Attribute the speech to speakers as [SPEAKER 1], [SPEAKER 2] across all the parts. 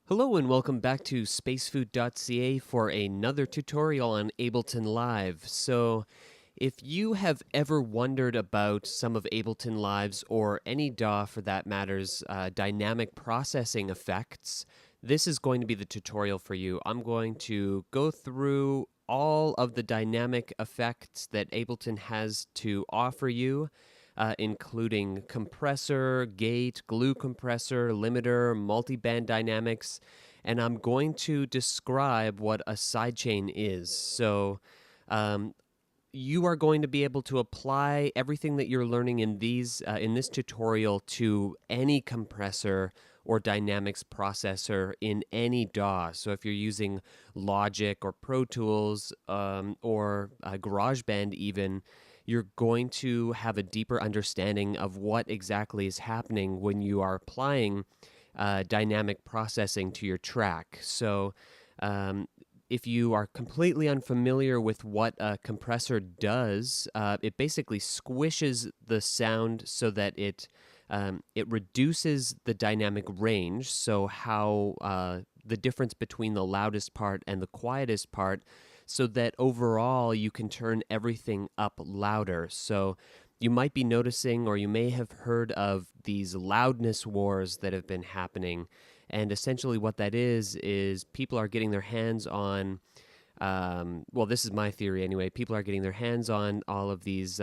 [SPEAKER 1] Hello and welcome back to Spacefood.ca for another tutorial on Ableton Live. So, if you have ever wondered about some of Ableton Live's or any DAW for that matter's dynamic processing effects, this is going to be the tutorial for you. I'm going to go through all of the dynamic effects that Ableton has to offer you, including compressor, gate, glue compressor, limiter, multiband dynamics, and I'm going to describe what a sidechain is. So, you are going to be able to apply everything that you're learning in this tutorial to any compressor or dynamics processor in any DAW. So if you're using Logic or Pro Tools or GarageBand even, you're going to have a deeper understanding of what exactly is happening when you are applying dynamic processing to your track. So if you are completely unfamiliar with what a compressor does, it basically squishes the sound so that it reduces the dynamic range. So how the difference between the loudest part and the quietest part, so that overall you can turn everything up louder. So you might be noticing, or you may have heard of these loudness wars that have been happening. And essentially, what that is people are getting their hands on, well, this is my theory anyway. People are getting their hands on all of these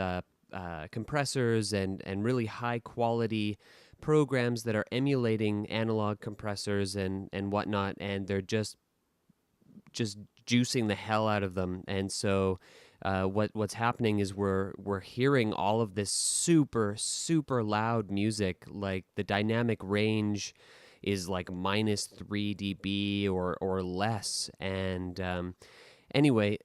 [SPEAKER 1] compressors and really high quality programs that are emulating analog compressors and whatnot, and they're just juicing the hell out of them. And so what's happening is we're hearing all of this super loud music. Like the dynamic range is like minus 3 dB or less. And anyway,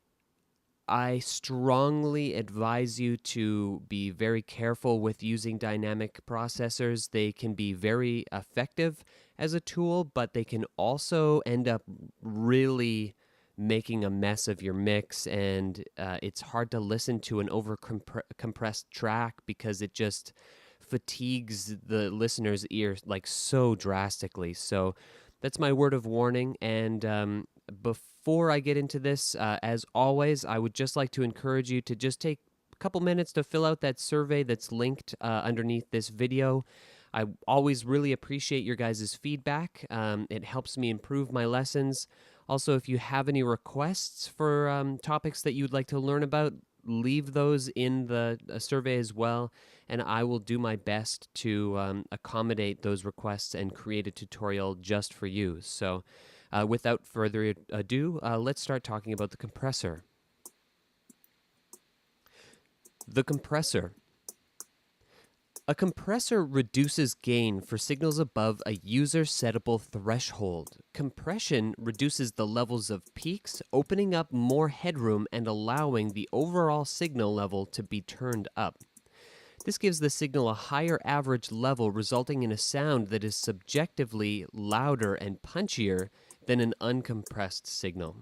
[SPEAKER 1] I strongly advise you to be very careful with using dynamic processors. They can be very effective as a tool, but they can also end up really making a mess of your mix, and it's hard to listen to an over compressed track because it just fatigues the listener's ear like so drastically. So that's my word of warning. And before I get into this, as always, I would just like to encourage you to just take a couple minutes to fill out that survey that's linked underneath this video. I always really appreciate your guys' feedback. It helps me improve my lessons. Also, if you have any requests for topics that you'd like to learn about, leave those in the survey as well, and I will do my best to accommodate those requests and create a tutorial just for you. So without further ado, let's start talking about the compressor. The compressor. A compressor reduces gain for signals above a user-settable threshold. Compression reduces the levels of peaks, opening up more headroom and allowing the overall signal level to be turned up. This gives the signal a higher average level, resulting in a sound that is subjectively louder and punchier than an uncompressed signal.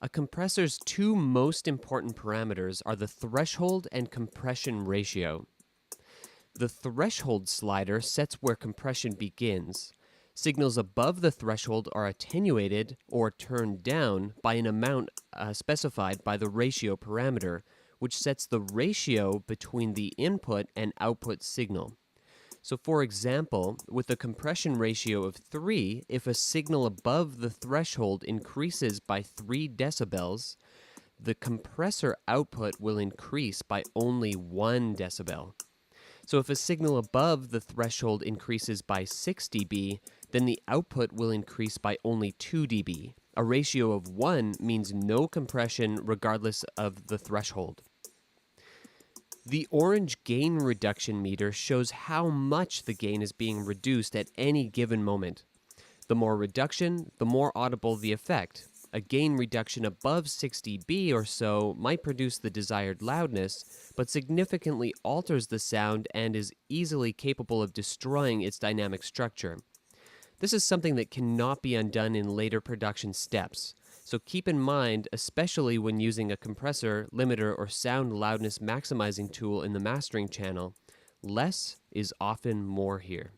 [SPEAKER 1] A compressor's two most important parameters are the threshold and compression ratio. The threshold slider sets where compression begins. Signals above the threshold are attenuated or turned down by an amount specified by the ratio parameter, which sets the ratio between the input and output signal. So for example, with a compression ratio of 3, if a signal above the threshold increases by 3 decibels, the compressor output will increase by only 1 decibel. So if a signal above the threshold increases by 6 dB, then the output will increase by only 2 dB. A ratio of 1 means no compression regardless of the threshold. The orange gain reduction meter shows how much the gain is being reduced at any given moment. The more reduction, the more audible the effect. A gain reduction above 6 dB or so might produce the desired loudness, but significantly alters the sound and is easily capable of destroying its dynamic structure. This is something that cannot be undone in later production steps. So keep in mind, especially when using a compressor, limiter, or sound loudness maximizing tool in the mastering channel, less is often more here.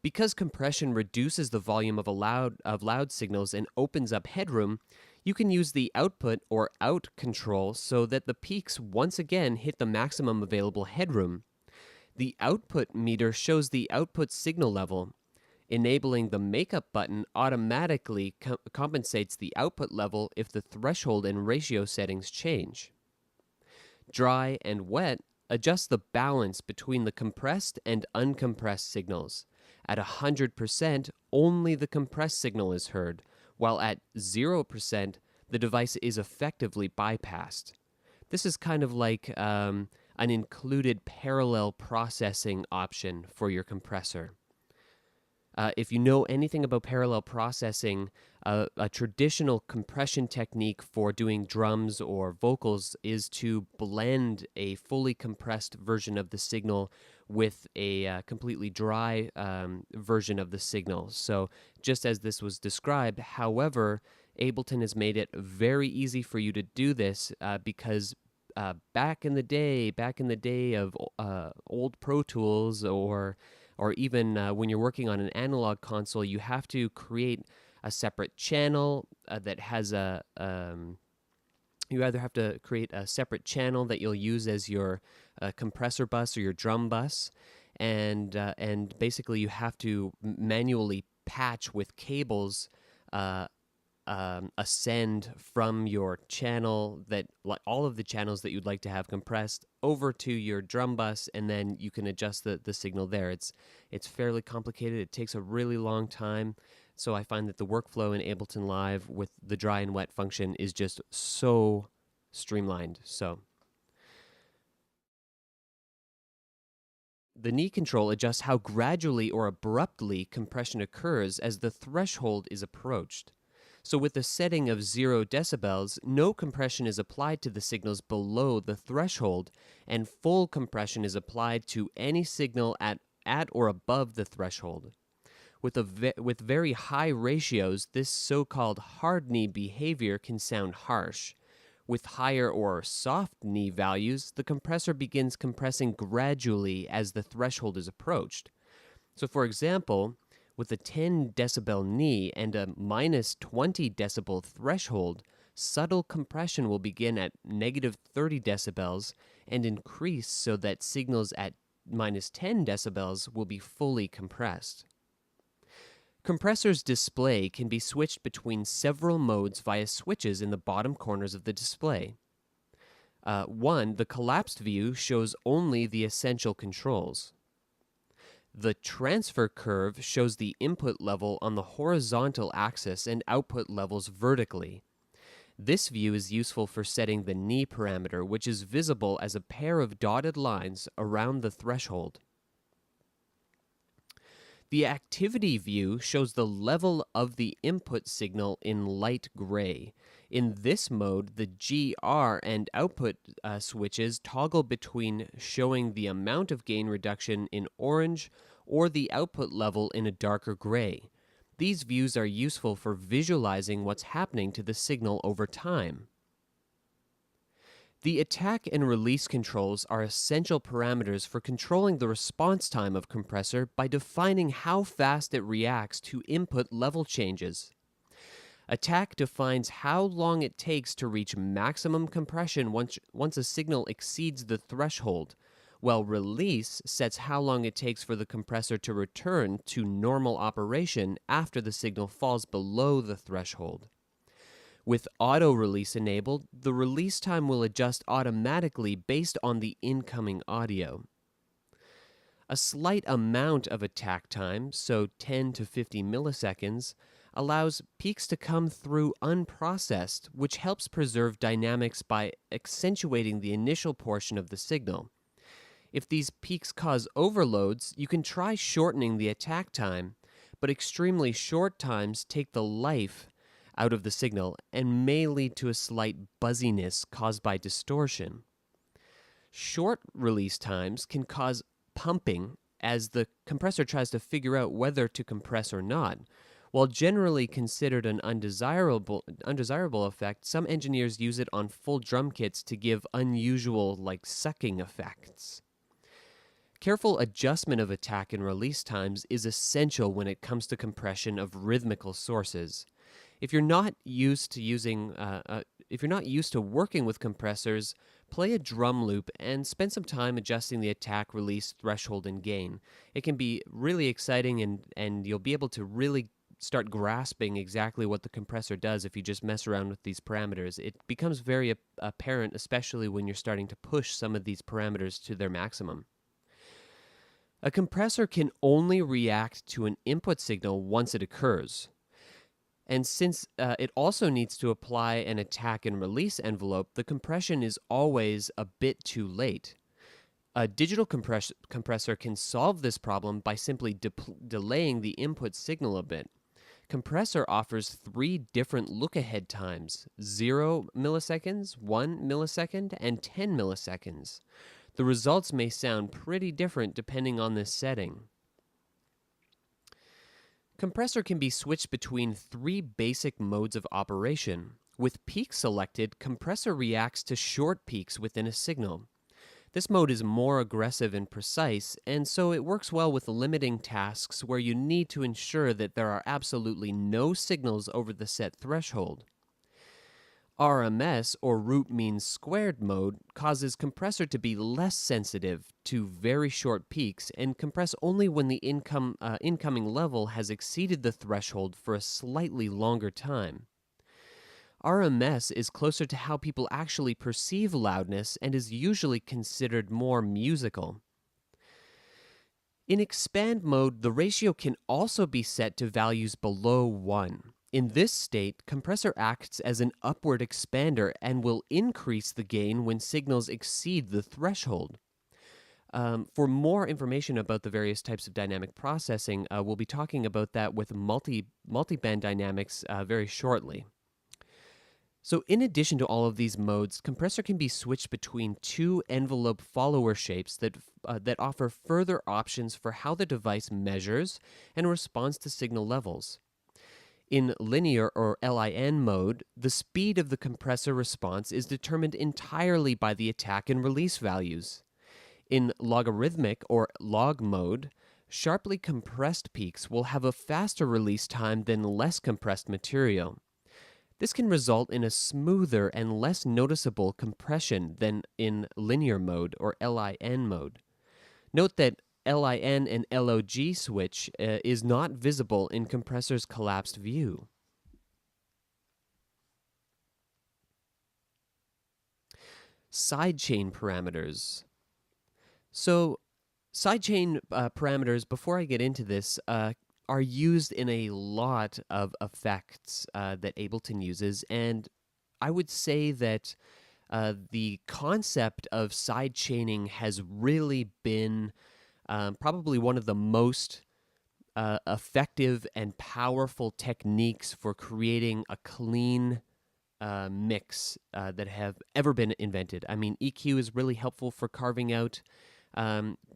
[SPEAKER 1] Because compression reduces the volume of loud signals and opens up headroom, you can use the output or out control so that the peaks once again hit the maximum available headroom. The output meter shows the output signal level. Enabling the makeup button automatically compensates the output level if the threshold and ratio settings change. Dry and wet adjust the balance between the compressed and uncompressed signals. At 100%, only the compressed signal is heard, while at 0%, the device is effectively bypassed. This is kind of like an included parallel processing option for your compressor. If you know anything about parallel processing, a traditional compression technique for doing drums or vocals is to blend a fully compressed version of the signal with a completely dry version of the signal. So just as this was described, however, Ableton has made it very easy for you to do this because back in the day of old Pro Tools or even when you're working on an analog console, you have to create a separate channel that has you either have to create a separate channel that you'll use as your compressor bus or your drum bus, and basically you have to manually patch with cables ascend from your channel that all of the channels that you'd like to have compressed over to your drum bus, and then you can adjust the signal there. It's fairly complicated. It takes a really long time. So I find that the workflow in Ableton Live with the dry and wet function is just so streamlined. So the knee control adjusts how gradually or abruptly compression occurs as the threshold is approached. So with a setting of 0 decibels, no compression is applied to the signals below the threshold, and full compression is applied to any signal at or above the threshold. With very high ratios, this so-called hard knee behavior can sound harsh. With higher or soft knee values, the compressor begins compressing gradually as the threshold is approached. So for example, with a 10 decibel knee and a minus 20 decibel threshold, subtle compression will begin at negative 30 decibels and increase so that signals at minus 10 decibels will be fully compressed. Compressor's display can be switched between several modes via switches in the bottom corners of the display. One, the collapsed view shows only the essential controls. The transfer curve shows the input level on the horizontal axis and output levels vertically. This view is useful for setting the knee parameter, which is visible as a pair of dotted lines around the threshold. The activity view shows the level of the input signal in light gray. In this mode, the GR and output switches toggle between showing the amount of gain reduction in orange or the output level in a darker gray. These views are useful for visualizing what's happening to the signal over time. The attack and release controls are essential parameters for controlling the response time of compressor by defining how fast it reacts to input level changes. Attack defines how long it takes to reach maximum compression once a signal exceeds the threshold, while release sets how long it takes for the compressor to return to normal operation after the signal falls below the threshold. With auto release enabled, the release time will adjust automatically based on the incoming audio. A slight amount of attack time, so 10 to 50 milliseconds, allows peaks to come through unprocessed, which helps preserve dynamics by accentuating the initial portion of the signal. If these peaks cause overloads, you can try shortening the attack time, but extremely short times take the life out of the signal and may lead to a slight buzziness caused by distortion. Short release times can cause pumping as the compressor tries to figure out whether to compress or not. While generally considered an undesirable effect, some engineers use it on full drum kits to give unusual, sucking effects. Careful adjustment of attack and release times is essential when it comes to compression of rhythmical sources. If you're not used to if you're not used to working with compressors, play a drum loop and spend some time adjusting the attack, release, threshold, and gain. It can be really exciting, and you'll be able to really start grasping exactly what the compressor does if you just mess around with these parameters. It becomes very apparent, especially when you're starting to push some of these parameters to their maximum. A compressor can only react to an input signal once it occurs. And since it also needs to apply an attack and release envelope, the compression is always a bit too late. A digital compressor can solve this problem by simply delaying the input signal a bit. Compressor offers 3 different look-ahead times: 0 milliseconds, 1 millisecond, and 10 milliseconds. The results may sound pretty different depending on this setting. Compressor can be switched between 3 basic modes of operation. With peaks selected, compressor reacts to short peaks within a signal. This mode is more aggressive and precise, and so it works well with limiting tasks where you need to ensure that there are absolutely no signals over the set threshold. RMS, or root mean squared mode, causes compressor to be less sensitive to very short peaks and compress only when the incoming level has exceeded the threshold for a slightly longer time. RMS is closer to how people actually perceive loudness and is usually considered more musical. In expand mode, the ratio can also be set to values below 1. In this state, compressor acts as an upward expander and will increase the gain when signals exceed the threshold. For more information about the various types of dynamic processing, we'll be talking about that with multiband dynamics very shortly. So in addition to all of these modes, compressor can be switched between 2 envelope follower shapes that offer further options for how the device measures and responds to signal levels. In linear or LIN mode, the speed of the compressor response is determined entirely by the attack and release values. In logarithmic or log mode, sharply compressed peaks will have a faster release time than less compressed material. This can result in a smoother and less noticeable compression than in linear mode or LIN mode. Note that LIN and LOG switch is not visible in compressor's collapsed view. Sidechain parameters. So, sidechain parameters, before I get into this, are used in a lot of effects that Ableton uses, and I would say that the concept of sidechaining has really been probably one of the most effective and powerful techniques for creating a clean mix that have ever been invented. I mean, EQ is really helpful for carving out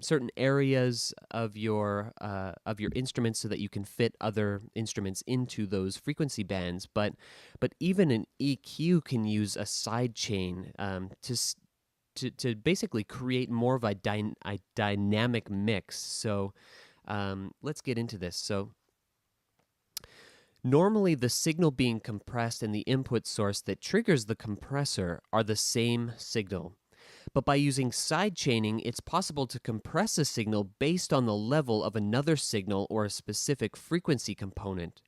[SPEAKER 1] certain areas of your instruments so that you can fit other instruments into those frequency bands. But even an EQ can use a sidechain to basically create more of a dynamic mix. So let's get into this. So normally the signal being compressed and the input source that triggers the compressor are the same signal. But by using sidechaining, it's possible to compress a signal based on the level of another signal or a specific frequency component.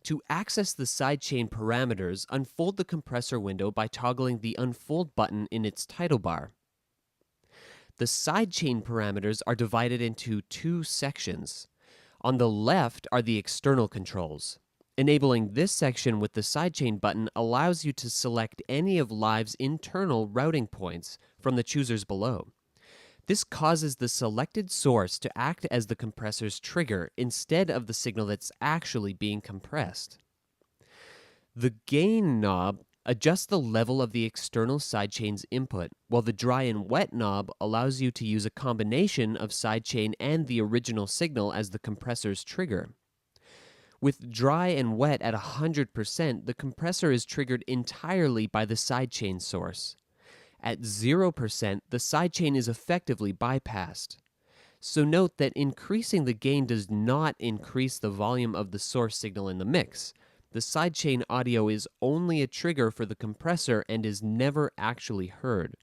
[SPEAKER 1] To access the sidechain parameters, unfold the compressor window by toggling the Unfold button in its title bar. The sidechain parameters are divided into 2 sections. On the left are the external controls. Enabling this section with the sidechain button allows you to select any of Live's internal routing points from the choosers below. This causes the selected source to act as the compressor's trigger instead of the signal that's actually being compressed. The gain knob adjusts the level of the external sidechain's input, while the dry and wet knob allows you to use a combination of sidechain and the original signal as the compressor's trigger. With dry and wet at 100%, the compressor is triggered entirely by the sidechain source. At 0%, the sidechain is effectively bypassed. So note that increasing the gain does not increase the volume of the source signal in the mix. The sidechain audio is only a trigger for the compressor and is never actually heard.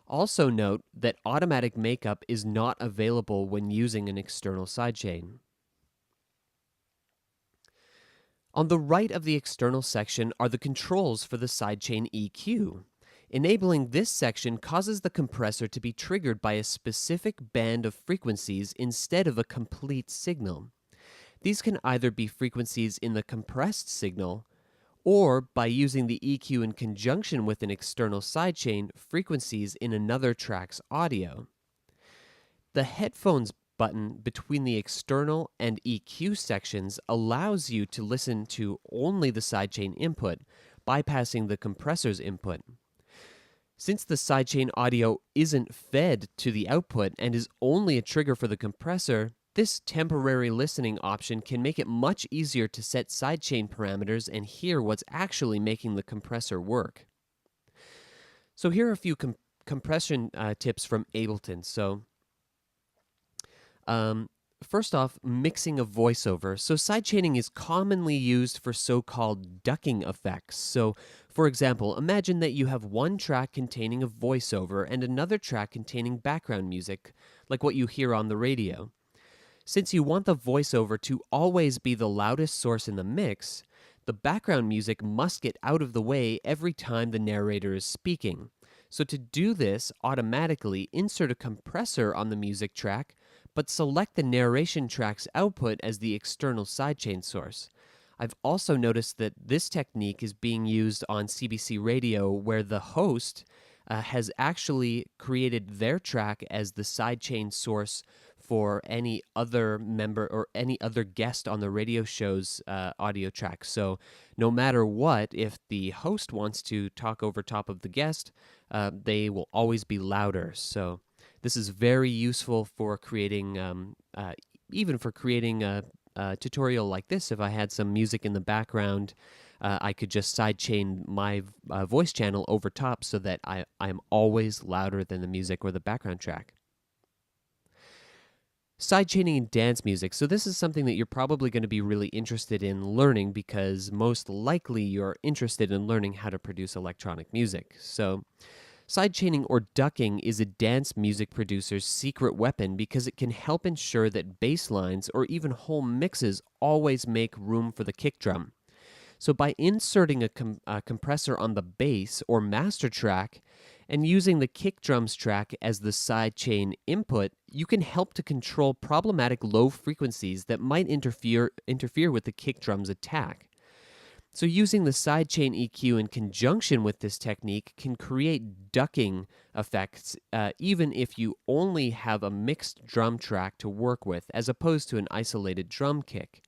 [SPEAKER 1] Also note that automatic makeup is not available when using an external sidechain. On the right of the external section are the controls for the sidechain EQ. Enabling this section causes the compressor to be triggered by a specific band of frequencies instead of a complete signal. These can either be frequencies in the compressed signal, or by using the EQ in conjunction with an external sidechain, frequencies in another track's audio. The headphones button between the external and EQ sections allows you to listen to only the sidechain input, bypassing the compressor's input. Since the sidechain audio isn't fed to the output and is only a trigger for the compressor, this temporary listening option can make it much easier to set sidechain parameters and hear what's actually making the compressor work. So here are a few compression tips from Ableton. First off, mixing a voiceover. So sidechaining is commonly used for so-called ducking effects. So, for example, imagine that you have one track containing a voiceover and another track containing background music, like what you hear on the radio. Since you want the voiceover to always be the loudest source in the mix, the background music must get out of the way every time the narrator is speaking. So to do this, automatically insert a compressor on the music track, but select the narration track's output as the external sidechain source. I've also noticed that this technique is being used on CBC radio, where the host has actually created their track as the sidechain source for any other member or any other guest on the radio show's audio track. So no matter what, if the host wants to talk over top of the guest, they will always be louder. So this is very useful for creating, even for creating a tutorial like this. If I had some music in the background, I could just sidechain my voice channel over top so that I'm always louder than the music or the background track. Sidechaining in dance music. So this is something that you're probably going to be really interested in learning, because most likely you're interested in learning how to produce electronic music. So sidechaining or ducking is a dance music producer's secret weapon, because it can help ensure that bass lines or even whole mixes always make room for the kick drum. So by inserting a compressor on the bass or master track and using the kick drums track as the sidechain input, you can help to control problematic low frequencies that might interfere with the kick drum's attack. So using the sidechain EQ in conjunction with this technique can create ducking effects, even if you only have a mixed drum track to work with, as opposed to an isolated drum kick.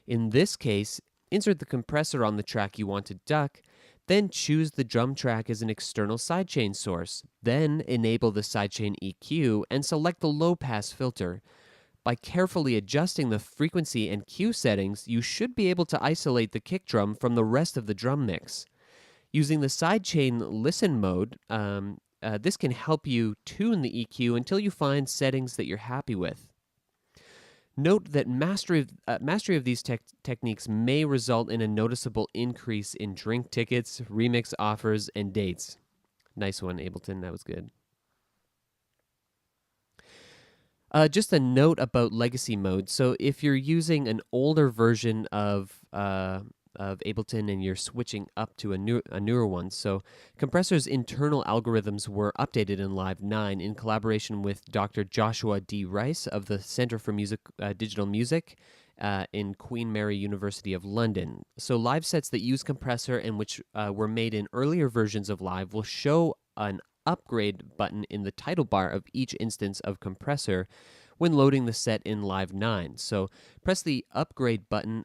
[SPEAKER 1] In this case, insert the compressor on the track you want to duck, then choose the drum track as an external sidechain source, then enable the sidechain EQ and select the low-pass filter. By carefully adjusting the frequency and Q settings, you should be able to isolate the kick drum from the rest of the drum mix. Using the sidechain listen mode, this can help you tune the EQ until you find settings that you're happy with. Note that mastery of these techniques may result in a noticeable increase in drink tickets, remix offers, and dates. Nice one, Ableton. That was good. Just a note about legacy mode. So if you're using an older version of Ableton and you're switching up to a newer one, so Compressor's internal algorithms were updated in Live 9 in collaboration with Dr. Joshua D. Rice of the Center for Digital Music in Queen Mary University of London. So live sets that use Compressor and which were made in earlier versions of Live will show an upgrade button in the title bar of each instance of Compressor when loading the set in Live 9. So press the upgrade button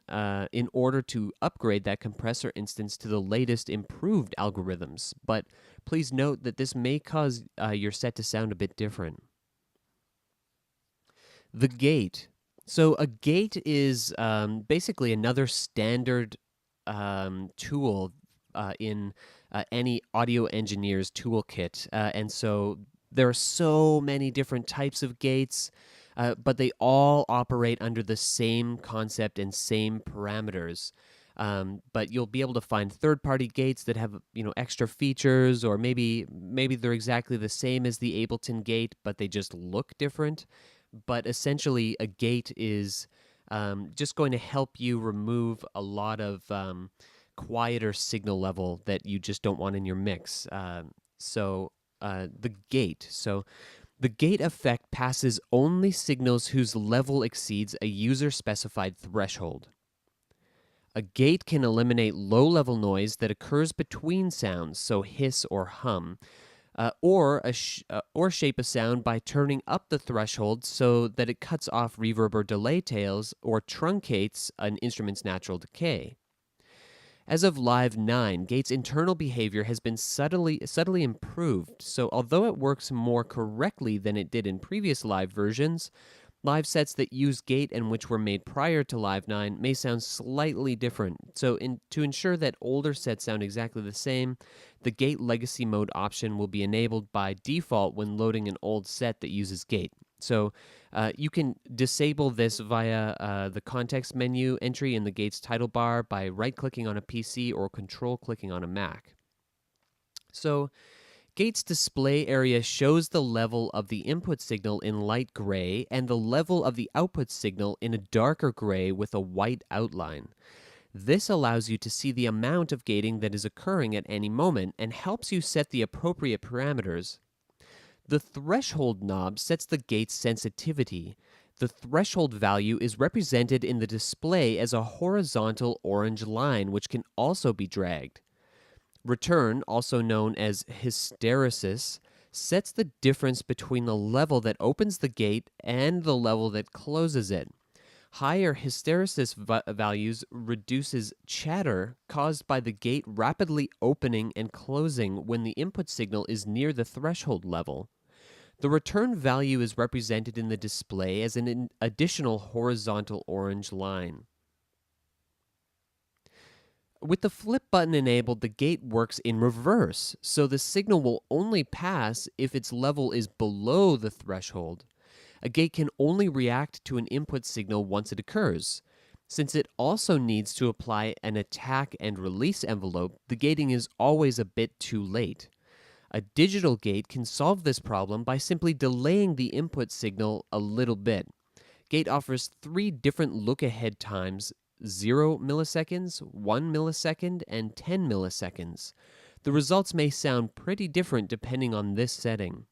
[SPEAKER 1] in order to upgrade that compressor instance to the latest improved algorithms. But please note that this may cause your set to sound a bit different. The gate. So a gate is basically another standard tool in any audio engineer's toolkit. And so There are so many different types of gates, but they all operate under the same concept and same parameters. But you'll be able to find third-party gates that have extra features, or maybe they're exactly the same as the Ableton gate, but they just look different. But essentially, a gate is just going to help you remove a lot of quieter signal level that you just don't want in your mix. The gate. So the gate effect passes only signals whose level exceeds a user-specified threshold. A gate can eliminate low-level noise that occurs between sounds, so hiss or hum, or shape a sound by turning up the threshold so that it cuts off reverb or delay tails or truncates an instrument's natural decay. As of Live 9, Gate's internal behavior has been subtly improved, so although it works more correctly than it did in previous Live versions, Live sets that use Gate and which were made prior to Live 9 may sound slightly different. So to ensure that older sets sound exactly the same, the Gate Legacy Mode option will be enabled by default when loading an old set that uses Gate. So you can disable this via the context menu entry in the Gates title bar by right-clicking on a PC or control-clicking on a Mac. So Gates display area shows the level of the input signal in light gray and the level of the output signal in a darker gray with a white outline. This allows you to see the amount of gating that is occurring at any moment and helps you set the appropriate parameters. The threshold knob sets the gate's sensitivity. The threshold value is represented in the display as a horizontal orange line, which can also be dragged. Return, also known as hysteresis, sets the difference between the level that opens the gate and the level that closes it. Higher hysteresis values reduces chatter caused by the gate rapidly opening and closing when the input signal is near the threshold level. The return value is represented in the display as an additional horizontal orange line. With the flip button enabled, the gate works in reverse, so the signal will only pass if its level is below the threshold. A gate can only react to an input signal once it occurs. Since it also needs to apply an attack and release envelope, the gating is always a bit too late. A digital gate can solve this problem by simply delaying the input signal a little bit. Gate offers 3 different look-ahead times: 0 milliseconds, 1 millisecond, and 10 milliseconds. The results may sound pretty different depending on this setting.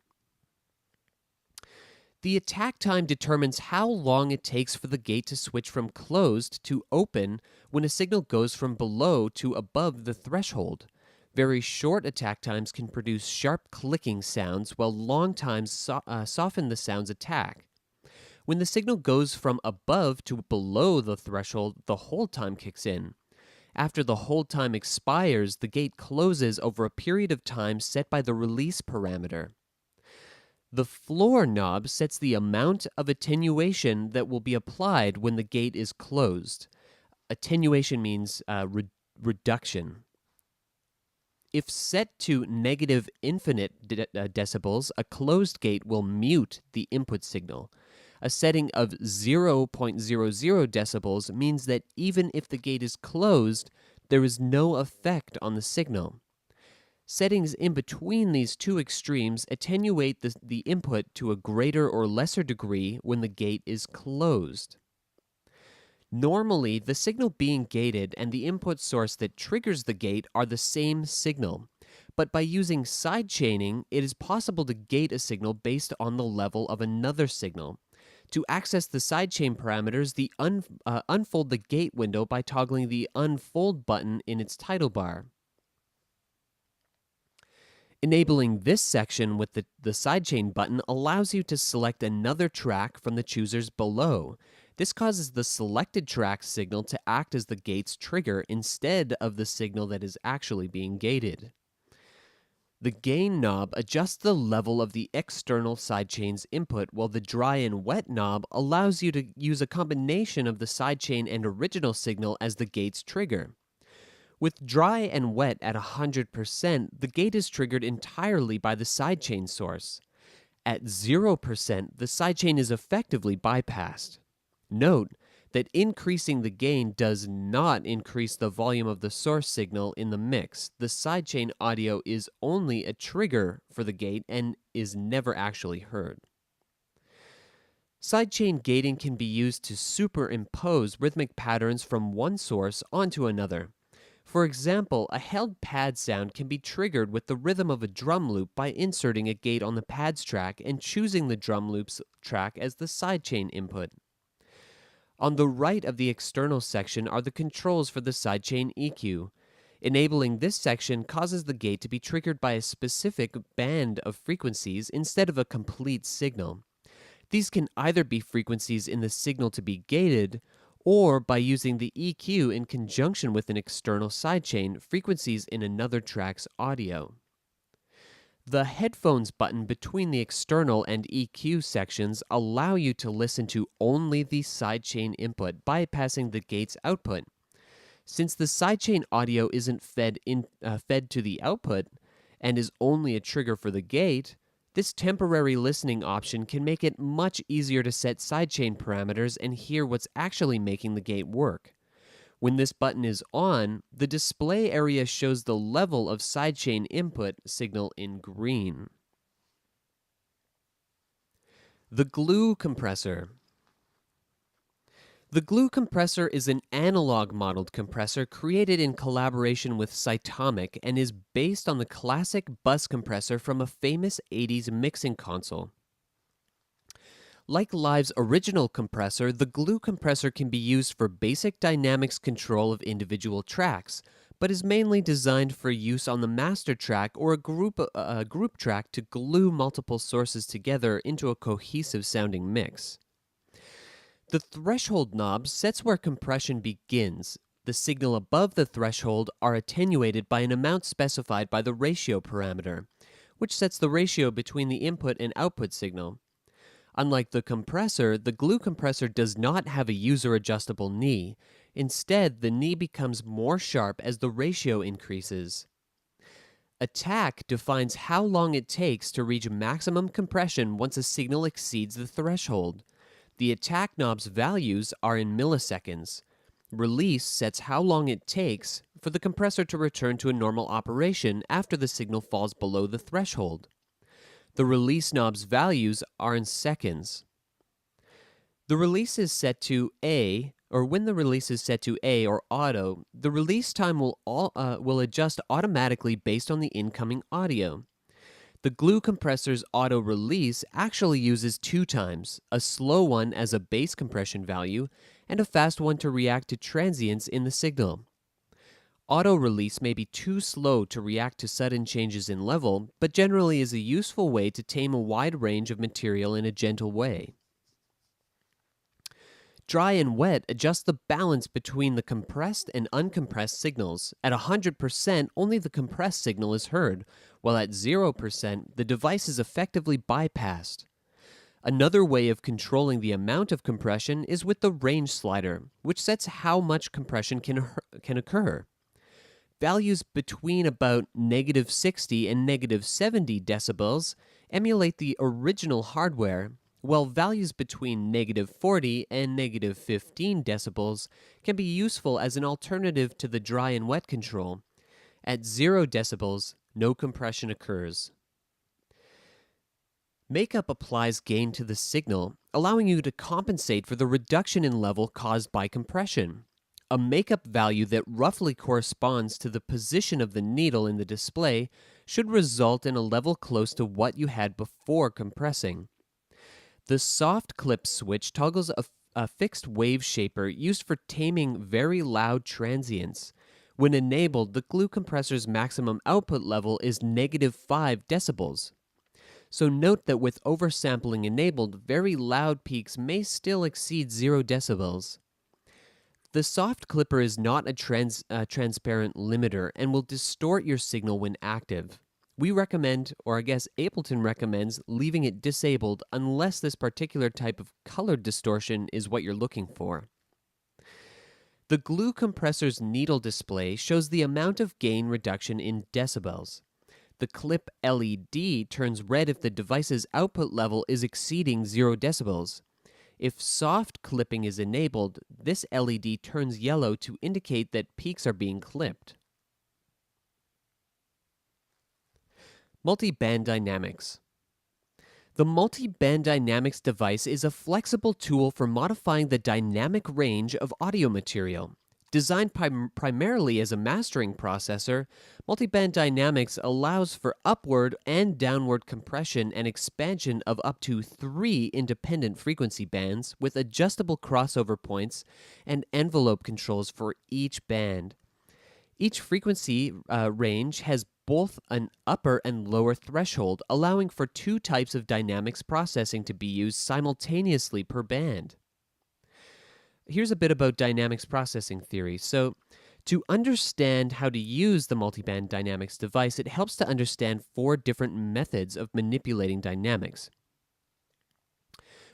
[SPEAKER 1] The attack time determines how long it takes for the gate to switch from closed to open when a signal goes from below to above the threshold. Very short attack times can produce sharp clicking sounds, while long times soften the sound's attack. When the signal goes from above to below the threshold, the hold time kicks in. After the hold time expires, the gate closes over a period of time set by the release parameter. The floor knob sets the amount of attenuation that will be applied when the gate is closed. Attenuation means reduction. If set to negative infinite decibels, a closed gate will mute the input signal. A setting of 0.00 decibels means that even if the gate is closed, there is no effect on the signal. Settings in between these two extremes attenuate the input to a greater or lesser degree when the gate is closed. Normally, the signal being gated and the input source that triggers the gate are the same signal, but by using sidechaining, it is possible to gate a signal based on the level of another signal. To access the sidechain parameters, unfold the gate window by toggling the Unfold button in its title bar. Enabling this section with the sidechain button allows you to select another track from the choosers below. This causes the selected track signal to act as the gate's trigger instead of the signal that is actually being gated. The gain knob adjusts the level of the external sidechain's input, while the dry and wet knob allows you to use a combination of the sidechain and original signal as the gate's trigger. With dry and wet at 100%, the gate is triggered entirely by the sidechain source. At 0%, the sidechain is effectively bypassed. Note that increasing the gain does not increase the volume of the source signal in the mix. The sidechain audio is only a trigger for the gate and is never actually heard. Sidechain gating can be used to superimpose rhythmic patterns from one source onto another. For example, a held pad sound can be triggered with the rhythm of a drum loop by inserting a gate on the pads track and choosing the drum loops track as the sidechain input. On the right of the external section are the controls for the sidechain EQ. Enabling this section causes the gate to be triggered by a specific band of frequencies instead of a complete signal. These can either be frequencies in the signal to be gated, or by using the EQ in conjunction with an external sidechain, frequencies in another track's audio. The headphones button between the external and EQ sections allow you to listen to only the sidechain input, bypassing the gate's output. Since the sidechain audio isn't fed to the output and is only a trigger for the gate, this temporary listening option can make it much easier to set sidechain parameters and hear what's actually making the gate work. When this button is on, the display area shows the level of sidechain input signal in green. The glue compressor. The glue compressor is an analog-modeled compressor created in collaboration with Cytomic and is based on the classic bus compressor from a famous 80s mixing console. Like Live's original compressor, the glue compressor can be used for basic dynamics control of individual tracks, but is mainly designed for use on the master track or a group track to glue multiple sources together into a cohesive sounding mix. The threshold knob sets where compression begins. The signal above the threshold are attenuated by an amount specified by the ratio parameter, which sets the ratio between the input and output signal. Unlike the compressor, the glue compressor does not have a user-adjustable knee. Instead, the knee becomes more sharp as the ratio increases. Attack defines how long it takes to reach maximum compression once a signal exceeds the threshold. The attack knob's values are in milliseconds. Release sets how long it takes for the compressor to return to a normal operation after the signal falls below the threshold. The release knob's values are in seconds. The release is set to A, or when the release is set to A or auto, the release time will adjust automatically based on the incoming audio. The glue compressor's auto release actually uses 2 times, a slow one as a base compression value and a fast one to react to transients in the signal. Auto release may be too slow to react to sudden changes in level, but generally is a useful way to tame a wide range of material in a gentle way. Dry and wet adjust the balance between the compressed and uncompressed signals. At 100%, only the compressed signal is heard, while at 0%, the device is effectively bypassed. Another way of controlling the amount of compression is with the range slider, which sets how much compression can occur. Values between about -60 and -70 decibels emulate the original hardware, while values between -40 and -15 decibels can be useful as an alternative to the dry and wet control. At 0 decibels, no compression occurs. Makeup applies gain to the signal, allowing you to compensate for the reduction in level caused by compression. A makeup value that roughly corresponds to the position of the needle in the display should result in a level close to what you had before compressing. The soft clip switch toggles a fixed wave shaper used for taming very loud transients. When enabled, the glue compressor's maximum output level is -5 decibels. So note that with oversampling enabled, very loud peaks may still exceed 0 decibels. The soft clipper is not a transparent limiter and will distort your signal when active. We recommend, or I guess Ableton recommends, leaving it disabled unless this particular type of color distortion is what you're looking for. The glue compressor's needle display shows the amount of gain reduction in decibels. The clip LED turns red if the device's output level is exceeding 0 decibels. If soft clipping is enabled, this LED turns yellow to indicate that peaks are being clipped. Multi-band dynamics. The multi-band dynamics device is a flexible tool for modifying the dynamic range of audio material. Designed primarily as a mastering processor, multi-band dynamics allows for upward and downward compression and expansion of up to 3 independent frequency bands with adjustable crossover points and envelope controls for each band. Each frequency range has both an upper and lower threshold, allowing for 2 types of dynamics processing to be used simultaneously per band. Here's a bit about dynamics processing theory. So, to understand how to use the multiband dynamics device, it helps to understand 4 different methods of manipulating dynamics.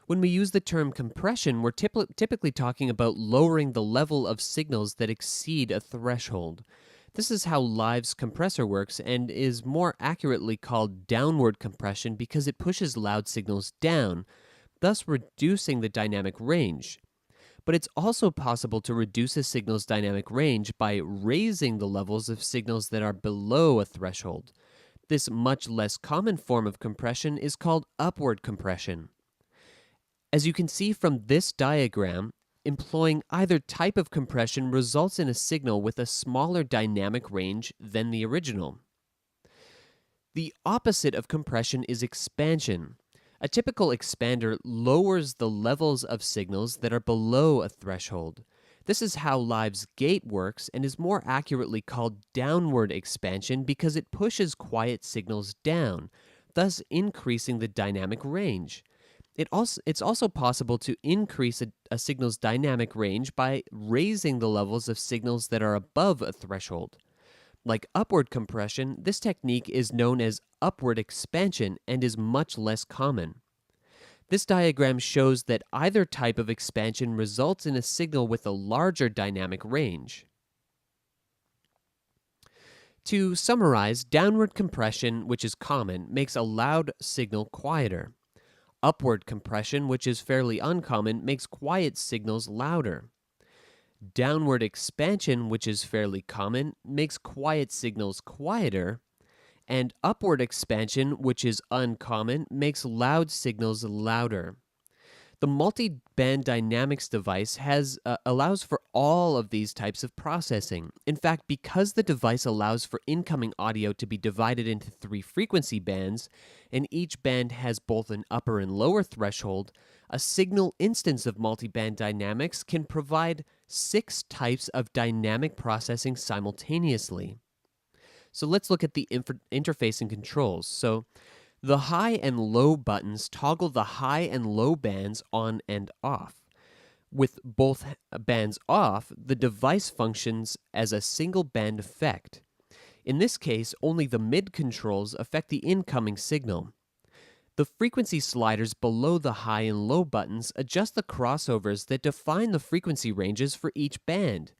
[SPEAKER 1] When we use the term compression, we're typically talking about lowering the level of signals that exceed a threshold. This is how Live's compressor works and is more accurately called downward compression because it pushes loud signals down, thus reducing the dynamic range. But it's also possible to reduce a signal's dynamic range by raising the levels of signals that are below a threshold. This much less common form of compression is called upward compression. As you can see from this diagram, employing either type of compression results in a signal with a smaller dynamic range than the original. The opposite of compression is expansion. A typical expander lowers the levels of signals that are below a threshold. This is how Live's gate works and is more accurately called downward expansion because it pushes quiet signals down, thus increasing the dynamic range. It's also possible to increase a signal's dynamic range by raising the levels of signals that are above a threshold. Like upward compression, this technique is known as upward expansion and is much less common. This diagram shows that either type of expansion results in a signal with a larger dynamic range. To summarize, downward compression, which is common, makes a loud signal quieter. Upward compression, which is fairly uncommon, makes quiet signals louder. Downward expansion, which is fairly common, makes quiet signals quieter. And upward expansion, which is uncommon, makes loud signals louder. The multi-band dynamics device allows for all of these types of processing. In fact, because the device allows for incoming audio to be divided into 3 frequency bands, and each band has both an upper and lower threshold, a signal instance of multi-band dynamics can provide 6 types of dynamic processing simultaneously. So let's look at the interface and controls. So the high and low buttons toggle the high and low bands on and off. With both bands off, the device functions as a single band effect. In this case, only the mid controls affect the incoming signal. The frequency sliders below the high and low buttons adjust the crossovers that define the frequency ranges for each band.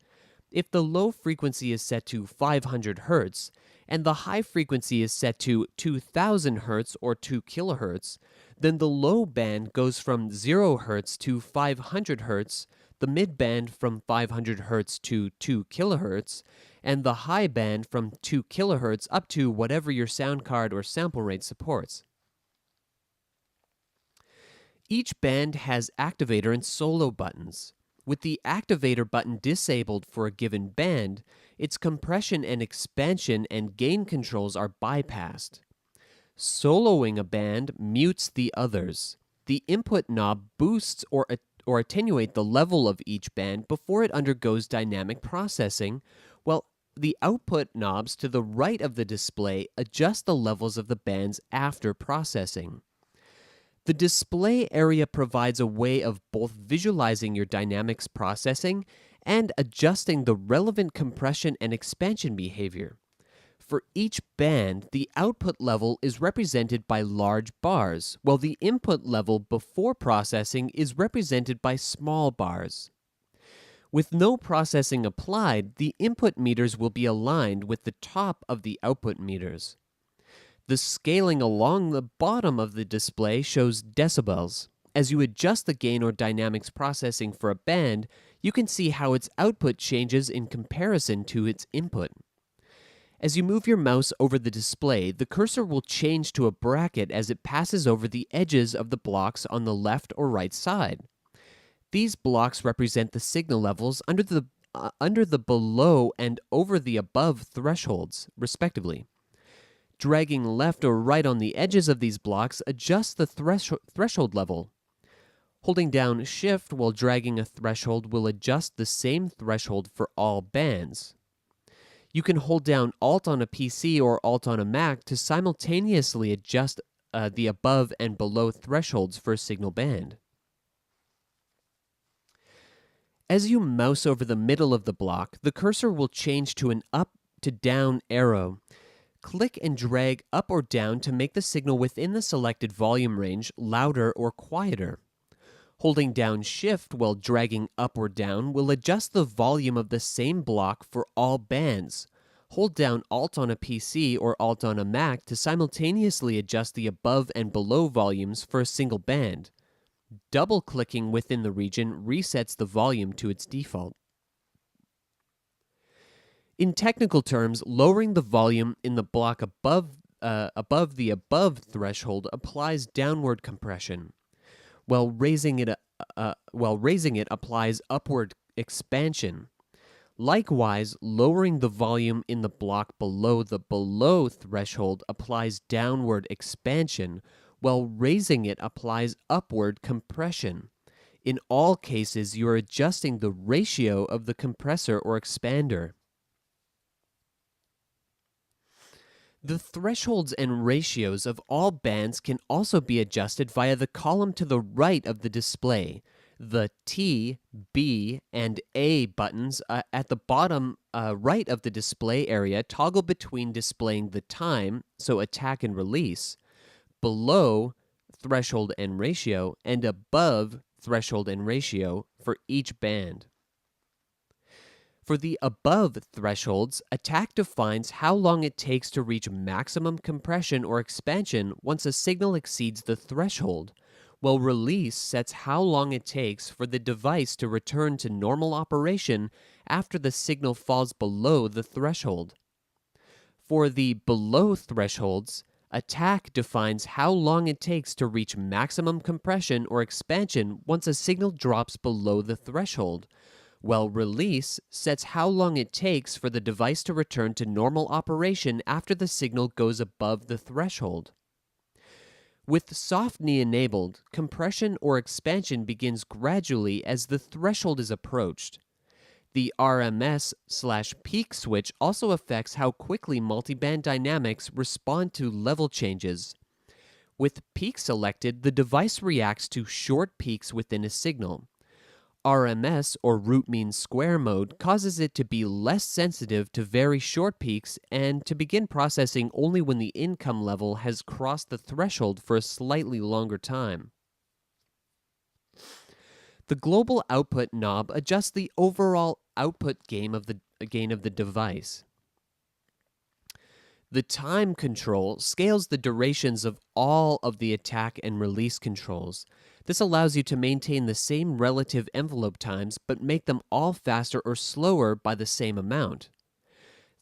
[SPEAKER 1] If the low frequency is set to 500 Hz and the high frequency is set to 2000 Hz or 2 kHz, then the low band goes from 0 Hz to 500 Hz, the mid band from 500 Hz to 2 kHz, and the high band from 2 kHz up to whatever your sound card or sample rate supports. Each band has activator and solo buttons. With the activator button disabled for a given band, its compression and expansion and gain controls are bypassed. Soloing a band mutes the others. The input knob boosts or attenuates the level of each band before it undergoes dynamic processing, while the output knobs to the right of the display adjust the levels of the bands after processing. The display area provides a way of both visualizing your dynamics processing and adjusting the relevant compression and expansion behavior. For each band, the output level is represented by large bars, while the input level before processing is represented by small bars. With no processing applied, the input meters will be aligned with the top of the output meters. The scaling along the bottom of the display shows decibels. As you adjust the gain or dynamics processing for a band, you can see how its output changes in comparison to its input. As you move your mouse over the display, the cursor will change to a bracket as it passes over the edges of the blocks on the left or right side. These blocks represent the signal levels under the below and over the above thresholds, respectively. Dragging left or right on the edges of these blocks adjusts the threshold level. Holding down Shift while dragging a threshold will adjust the same threshold for all bands. You can hold down Alt on a PC or Alt on a Mac to simultaneously adjust the above and below thresholds for a signal band. As you mouse over the middle of the block, the cursor will change to an up to down arrow. Click and drag up or down to make the signal within the selected volume range louder or quieter. Holding down Shift while dragging up or down will adjust the volume of the same block for all bands. Hold down Alt on a PC or Alt on a Mac to simultaneously adjust the above and below volumes for a single band. Double-clicking within the region resets the volume to its default. In technical terms, lowering the volume in the block above the above threshold applies downward compression, while raising it applies upward expansion. Likewise, lowering the volume in the block below the below threshold applies downward expansion, while raising it applies upward compression. In all cases, you are adjusting the ratio of the compressor or expander. The thresholds and ratios of all bands can also be adjusted via the column to the right of the display. The T, B, and A buttons at the bottom right of the display area toggle between displaying the time, so attack and release, below threshold and ratio, and above threshold and ratio for each band. For the above thresholds, attack defines how long it takes to reach maximum compression or expansion once a signal exceeds the threshold, while release sets how long it takes for the device to return to normal operation after the signal falls below the threshold. For the below thresholds, attack defines how long it takes to reach maximum compression or expansion once a signal drops below the threshold, while release sets how long it takes for the device to return to normal operation after the signal goes above the threshold. With soft knee enabled, compression or expansion begins gradually as the threshold is approached. The RMS/peak switch also affects how quickly multiband dynamics respond to level changes. With peak selected, the device reacts to short peaks within a signal. RMS, or root mean square mode, causes it to be less sensitive to very short peaks and to begin processing only when the income level has crossed the threshold for a slightly longer time. The global output knob adjusts the overall output gain of the device. The time control scales the durations of all of the attack and release controls. This allows you to maintain the same relative envelope times but make them all faster or slower by the same amount.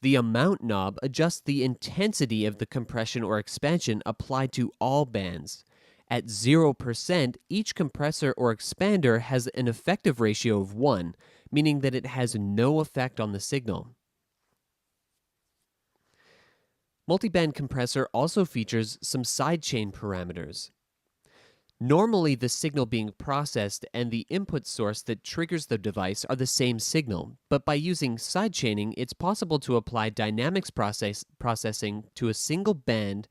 [SPEAKER 1] The amount knob adjusts the intensity of the compression or expansion applied to all bands. At 0%, each compressor or expander has an effective ratio of 1, meaning that it has no effect on the signal. Multiband compressor also features some sidechain parameters. Normally, the signal being processed and the input source that triggers the device are the same signal, but by using sidechaining, it's possible to apply dynamics processing to a single band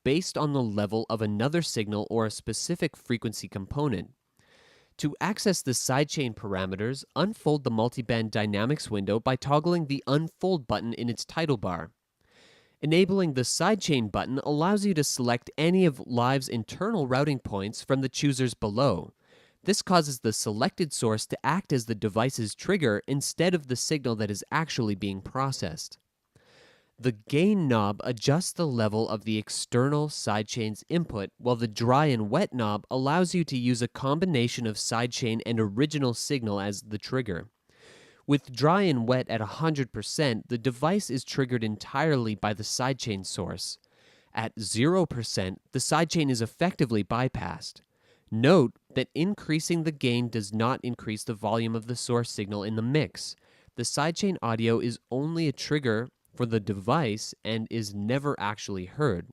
[SPEAKER 1] based on the level of another signal or a specific frequency component. To access the sidechain parameters, unfold the multiband dynamics window by toggling the Unfold button in its title bar. Enabling the sidechain button allows you to select any of Live's internal routing points from the choosers below. This causes the selected source to act as the device's trigger instead of the signal that is actually being processed. The gain knob adjusts the level of the external sidechain's input, while the dry and wet knob allows you to use a combination of sidechain and original signal as the trigger. With dry and wet at 100%, the device is triggered entirely by the sidechain source. At 0%, the sidechain is effectively bypassed. Note that increasing the gain does not increase the volume of the source signal in the mix. The sidechain audio is only a trigger for the device and is never actually heard.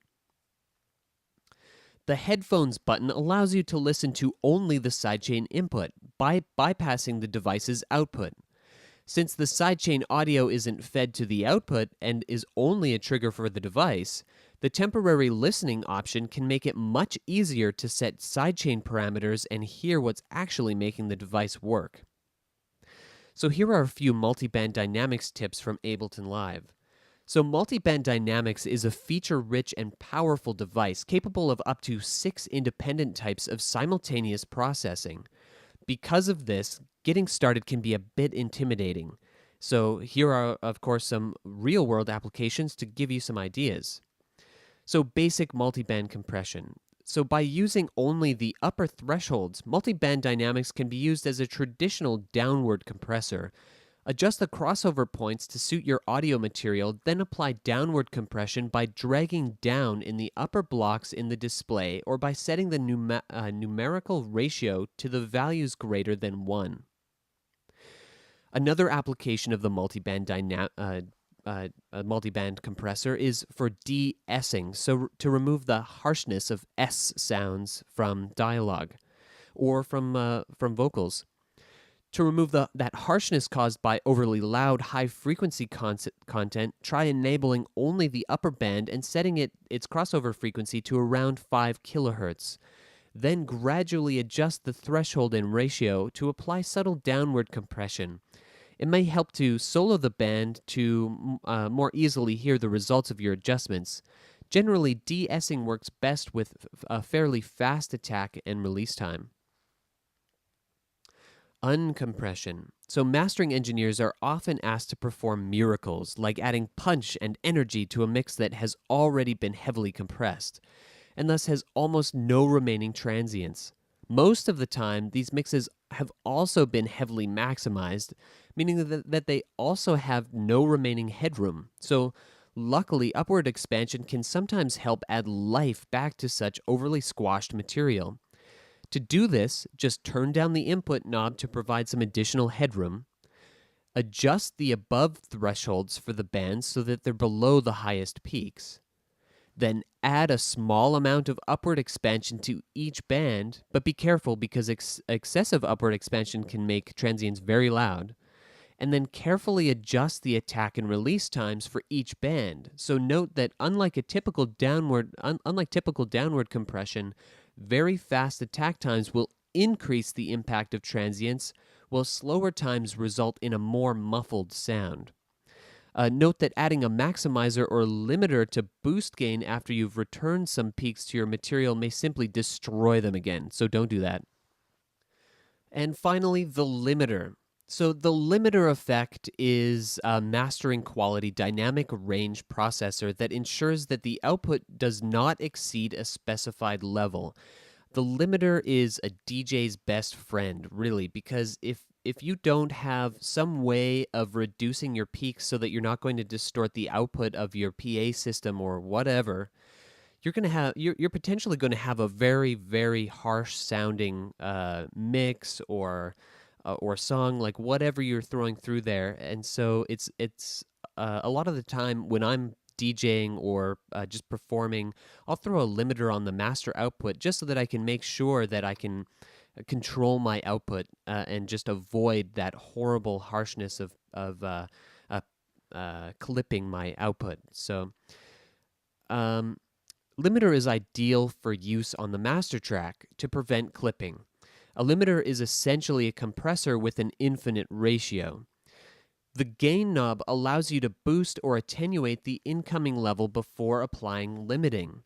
[SPEAKER 1] The headphones button allows you to listen to only the sidechain input by bypassing the device's output. Since the sidechain audio isn't fed to the output and is only a trigger for the device, the temporary listening option can make it much easier to set sidechain parameters and hear what's actually making the device work. So here are a few multiband dynamics tips from Ableton Live. So multiband dynamics is a feature-rich and powerful device capable of up to 6 independent types of simultaneous processing. Because of this, getting started can be a bit intimidating. So here are, of course, some real-world applications to give you some ideas. So basic multiband compression. So by using only the upper thresholds, multiband dynamics can be used as a traditional downward compressor. Adjust the crossover points to suit your audio material, then apply downward compression by dragging down in the upper blocks in the display or by setting the numerical ratio to the values greater than 1. Another application of the multiband compressor is for de-essing, so to remove the harshness of S sounds from dialogue or from vocals. To remove that harshness caused by overly loud, high-frequency content, try enabling only the upper band and setting its crossover frequency to around 5 kHz. Then gradually adjust the threshold and ratio to apply subtle downward compression. It may help to solo the band to more easily hear the results of your adjustments. Generally, de-essing works best with a fairly fast attack and release time. Uncompression. So mastering engineers are often asked to perform miracles, like adding punch and energy to a mix that has already been heavily compressed, and thus has almost no remaining transients. Most of the time, these mixes have also been heavily maximized, meaning that they also have no remaining headroom. So luckily, upward expansion can sometimes help add life back to such overly squashed material. To do this, just turn down the input knob to provide some additional headroom. Adjust the above thresholds for the bands so that they're below the highest peaks. Then add a small amount of upward expansion to each band, but be careful because excessive upward expansion can make transients very loud. And then carefully adjust the attack and release times for each band. So note that unlike typical downward compression, very fast attack times will increase the impact of transients, while slower times result in a more muffled sound. Note that adding a maximizer or limiter to boost gain after you've returned some peaks to your material may simply destroy them again, so don't do that. And finally, the limiter. So the limiter effect is a mastering quality dynamic range processor that ensures that the output does not exceed a specified level. The limiter is a DJ's best friend, really, because if you don't have some way of reducing your peaks so that you're not going to distort the output of your PA system or whatever, you're potentially going to have a very, very harsh sounding mix or song, like whatever you're throwing through there. And so it's a lot of the time when I'm DJing or just performing, I'll throw a limiter on the master output just so that I can make sure that I can control my output and just avoid that horrible harshness of clipping my output. So limiter is ideal for use on the master track to prevent clipping. A limiter is essentially a compressor with an infinite ratio. The gain knob allows you to boost or attenuate the incoming level before applying limiting.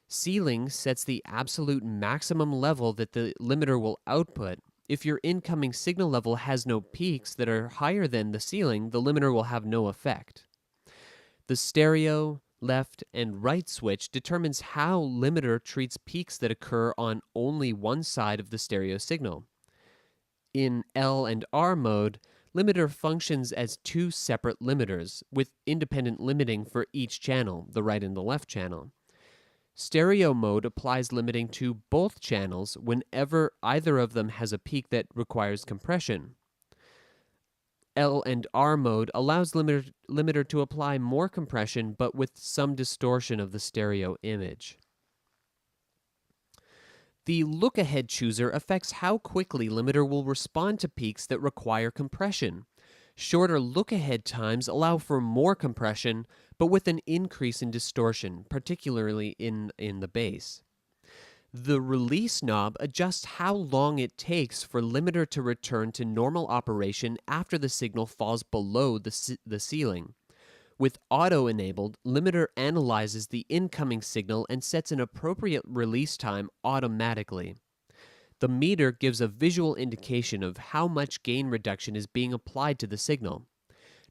[SPEAKER 1] Ceiling sets the absolute maximum level that the limiter will output. If your incoming signal level has no peaks that are higher than the ceiling, the limiter will have no effect. The stereo, left, and right switch determines how limiter treats peaks that occur on only one side of the stereo signal. In L and R mode, limiter functions as two separate limiters, with independent limiting for each channel, the right and the left channel. Stereo mode applies limiting to both channels whenever either of them has a peak that requires compression. L and R mode allows limiter to apply more compression but with some distortion of the stereo image. The look-ahead chooser affects how quickly limiter will respond to peaks that require compression. Shorter look-ahead times allow for more compression, but with an increase in distortion, particularly in the bass. The release knob adjusts how long it takes for limiter to return to normal operation after the signal falls below the ceiling. With auto-enabled, limiter analyzes the incoming signal and sets an appropriate release time automatically. The meter gives a visual indication of how much gain reduction is being applied to the signal.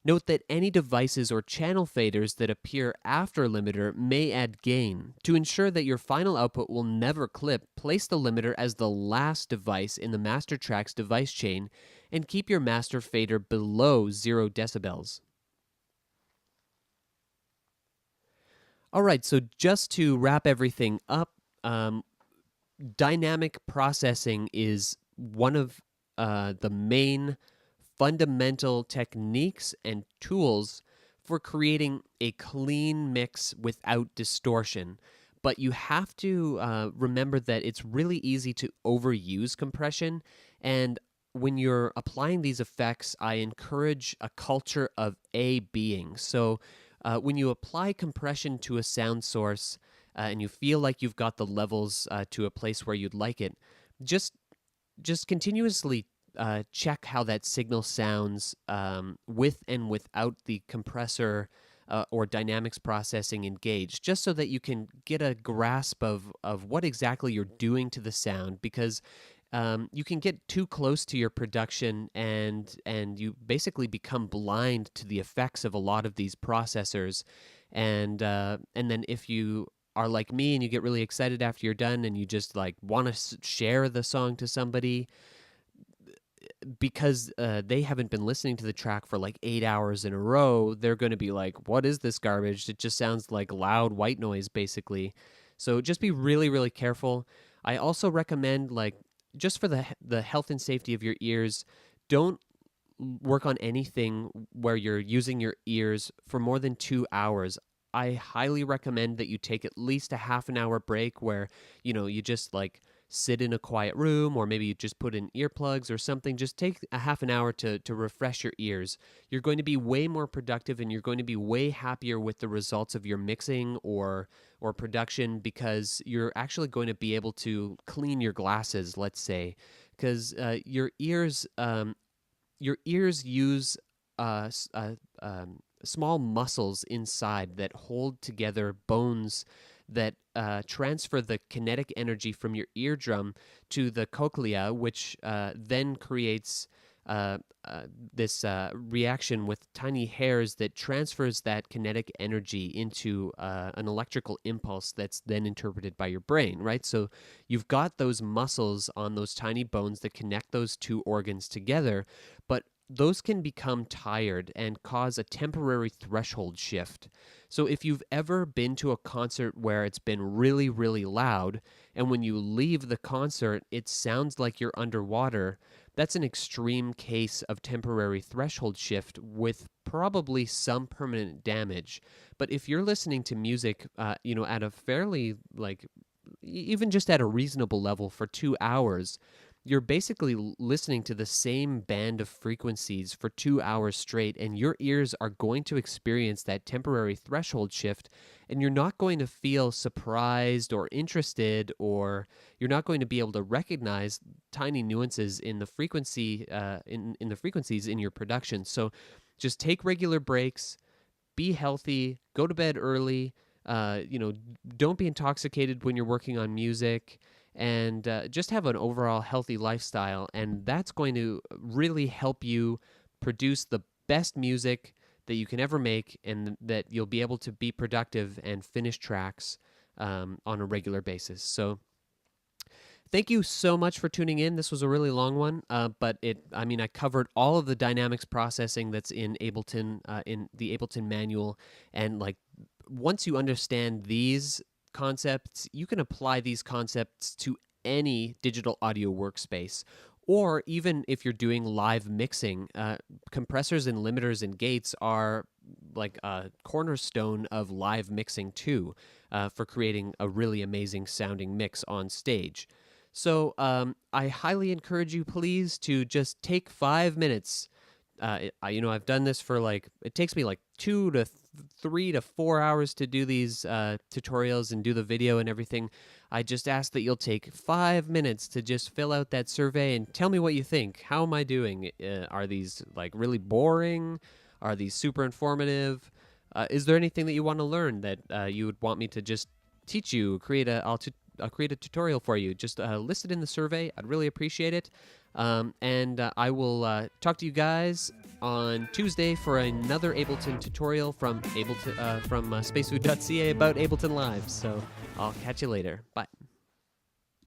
[SPEAKER 1] Note that any devices or channel faders that appear after limiter may add gain. To ensure that your final output will never clip, place the limiter as the last device in the master track's device chain and keep your master fader below 0 decibels. All right, so just to wrap everything up, dynamic processing is one of the main fundamental techniques and tools for creating a clean mix without distortion. But you have to remember that it's really easy to overuse compression. And when you're applying these effects, I encourage a culture of A-being. So when you apply compression to a sound source and you feel like you've got the levels to a place where you'd like it, just continuously check how that signal sounds with and without the compressor or dynamics processing engaged, just so that you can get a grasp of what exactly you're doing to the sound, because you can get too close to your production and you basically become blind to the effects of a lot of these processors, and then if you are like me and you get really excited after you're done and you just like want to share the song to somebody, because they haven't been listening to the track for like 8 hours in a row, they're going to be like, what is this garbage? It just sounds like loud white noise, basically. So just be really, really careful. I also recommend, like, just for the health and safety of your ears, don't work on anything where you're using your ears for more than 2 hours. I highly recommend that you take at least a half an hour break where, you just like sit in a quiet room, or maybe you just put in earplugs or something. Just take a half an hour to refresh your ears. You're going to be way more productive and you're going to be way happier with the results of your mixing or production, because you're actually going to be able to clean your glasses, let's say, because your ears use small muscles inside that hold together bones that transfer the kinetic energy from your eardrum to the cochlea, which then creates this reaction with tiny hairs that transfers that kinetic energy into an electrical impulse that's then interpreted by your brain, right? So you've got those muscles on those tiny bones that connect those two organs together, but those can become tired and cause a temporary threshold shift. So if you've ever been to a concert where it's been really, really loud, and when you leave the concert, it sounds like you're underwater, that's an extreme case of temporary threshold shift with probably some permanent damage. But if you're listening to music, at a fairly, like, even just at a reasonable level for 2 hours, you're basically listening to the same band of frequencies for 2 hours straight, and your ears are going to experience that temporary threshold shift, and you're not going to feel surprised or interested, or you're not going to be able to recognize tiny nuances in the frequency in the frequencies in your production. So just take regular breaks, be healthy, go to bed early, don't be intoxicated when you're working on music, and just have an overall healthy lifestyle. And that's going to really help you produce the best music that that you can ever make, and that you'll be able to be productive and finish tracks on a regular basis. So thank you so much for tuning in. This was a really long one, but I covered all of the dynamics processing that's in Ableton, in the Ableton Manual, and like once you understand these concepts, you can apply these concepts to any digital audio workspace. Or even if you're doing live mixing, compressors and limiters and gates are like a cornerstone of live mixing too, for creating a really amazing sounding mix on stage. So I highly encourage you, please, to just take 5 minutes. I've done this for it takes me like 2 to 3 to 4 hours to do these tutorials and do the video and everything. I just ask that you'll take 5 minutes to just fill out that survey and tell me what you think. How am I doing? Are these like really boring? Are these super informative? Is there anything that you want to learn that you would want me to just teach you? I'll create a tutorial for you. Just list it in the survey. I'd really appreciate it. And I will talk to you guys on Tuesday for another Ableton tutorial from Spacefood.ca about Ableton Live. So I'll catch you later. Bye.